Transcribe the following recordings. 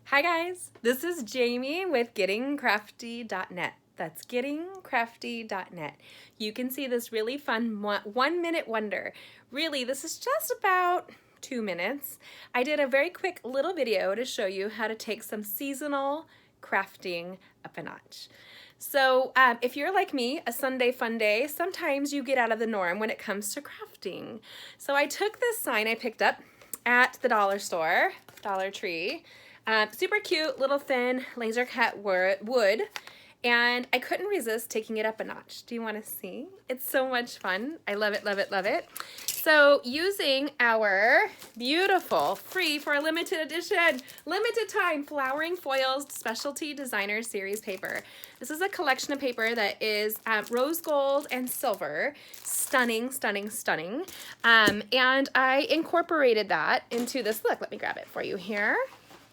Hi guys, this is Jamie with gettingcrafty.net. That's gettingcrafty.net. You can see this really fun 1 minute wonder. Really, this is just about 2 minutes. I did a very quick little video to show you how to take some seasonal crafting up a notch. So if you're like me, a Sunday fun day, sometimes you get out of the norm when it comes to crafting. So I took this sign I picked up at the dollar store, Dollar Tree. Super cute, little thin laser cut wood, and I couldn't resist taking it up a notch. Do you want to see? It's so much fun. I love it, love it, love it. So using our beautiful, free for a limited edition, limited time Flowering Foils Specialty Designer Series paper. This is a collection of paper that is rose gold and silver. Stunning, stunning, stunning. And I incorporated that into this look. Let me grab it for you here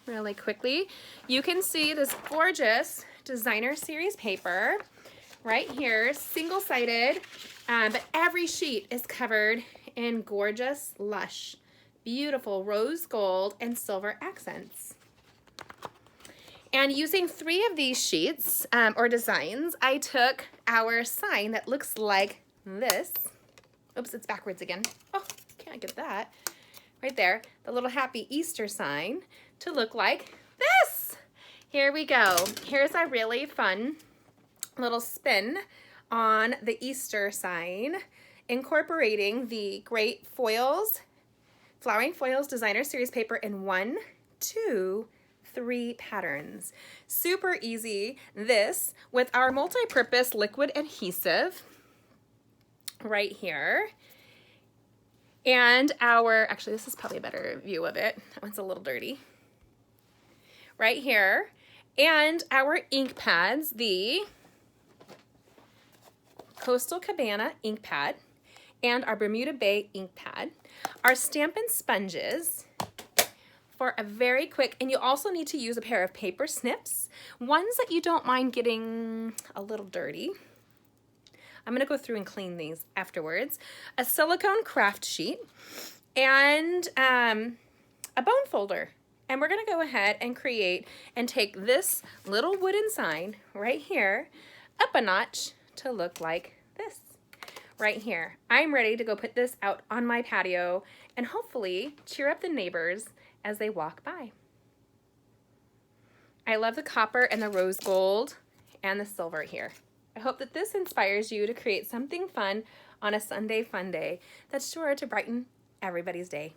really quickly. You can see this gorgeous designer series paper right here, single-sided, but every sheet is covered in gorgeous, lush, beautiful rose gold and silver accents. And using 3 of these sheets or designs, I took our sign that looks like this. Oops, it's backwards again. Oh, can't get that. Right there, the little happy Easter sign to look like this. Here we go. Here's a really fun little spin on the Easter sign, incorporating the great foils, Flowering Foils Designer Series paper in 1, 2, 3 patterns. Super easy. This with our multi-purpose liquid adhesive right here. And actually this is probably a better view of it. That one's a little dirty. Right here. And our ink pads, the Coastal Cabana ink pad and our Bermuda Bay ink pad. Our Stampin' Sponges for a very quick, and you also need to use a pair of paper snips, ones that you don't mind getting a little dirty. I'm gonna go through and clean these afterwards. A silicone craft sheet and a bone folder. And we're gonna go ahead and create and take this little wooden sign right here up a notch to look like this right here. I'm ready to go put this out on my patio and hopefully cheer up the neighbors as they walk by. I love the copper and the rose gold and the silver here. I hope that this inspires you to create something fun on a Sunday fun day that's sure to brighten everybody's day.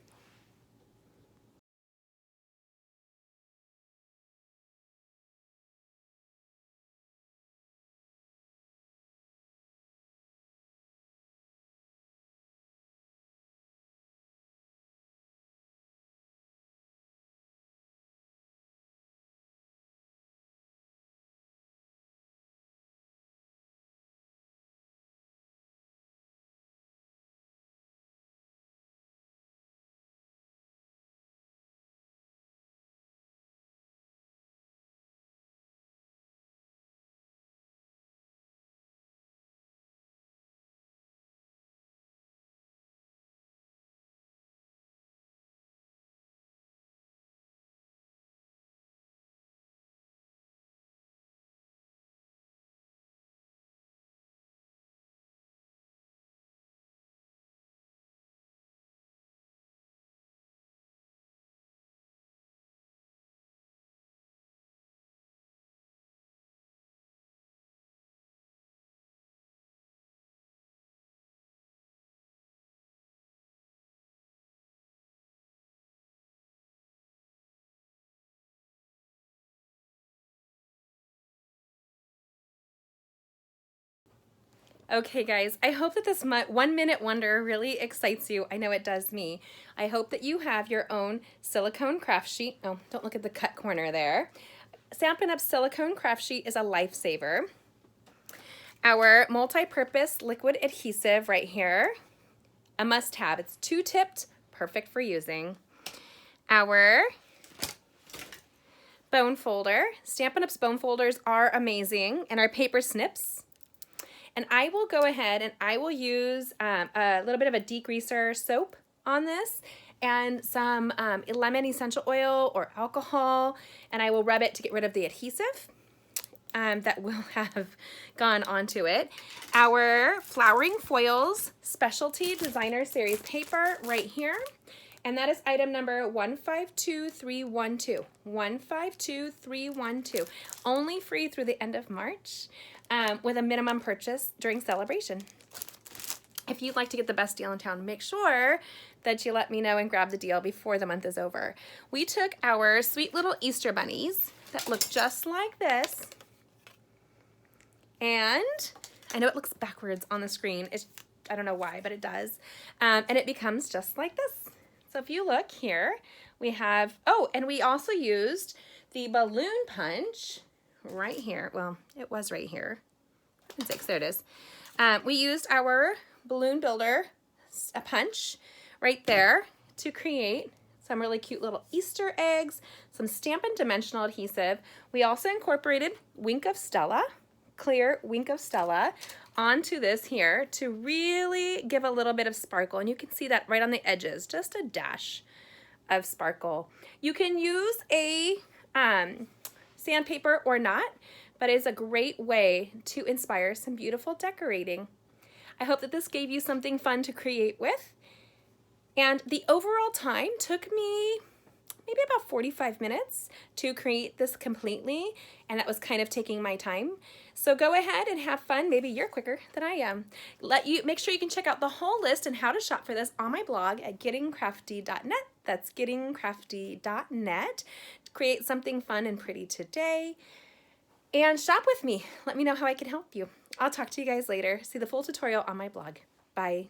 Okay guys, I hope that this 1 minute wonder really excites you. I know it does me. I hope that you have your own silicone craft sheet. Oh, don't look at the cut corner there. Stampin' Up! Silicone craft sheet is a lifesaver. Our multi-purpose liquid adhesive right here, a must-have. It's 2-tipped, perfect for using. Our bone folder. Stampin' Up's bone folders are amazing, and our paper snips. And I will go ahead and I will use a little bit of a degreaser soap on this, and some lemon essential oil or alcohol, and I will rub it to get rid of the adhesive that will have gone onto it. Our Flowering Foils Specialty Designer Series paper right here. And that is item number 152312. 152312. Only free through the end of March with a minimum purchase during celebration. If you'd like to get the best deal in town, make sure that you let me know and grab the deal before the month is over. We took our sweet little Easter bunnies that look just like this. And I know it looks backwards on the screen. I don't know why, but it does. And it becomes just like this. So if you look here, we have, oh, and we also used the balloon punch right here. Well, it was right here. 6, there it is. We used our balloon builder punch right there to create some really cute little Easter eggs, some Stampin' Dimensional adhesive. We also incorporated Wink of Stella, clear Wink of Stella, onto this here to really give a little bit of sparkle. And you can see that right on the edges, just a dash of sparkle. You can use a sandpaper or not, but it's a great way to inspire some beautiful decorating. I hope that this gave you something fun to create with. And the overall time took me maybe about 45 minutes to create this completely, and that was kind of taking my time. So go ahead and have fun. Maybe you're quicker than I am. Make sure you can check out the whole list and how to shop for this on my blog at gettingcrafty.net. That's gettingcrafty.net. Create something fun and pretty today. And shop with me. Let me know how I can help you. I'll talk to you guys later. See the full tutorial on my blog. Bye.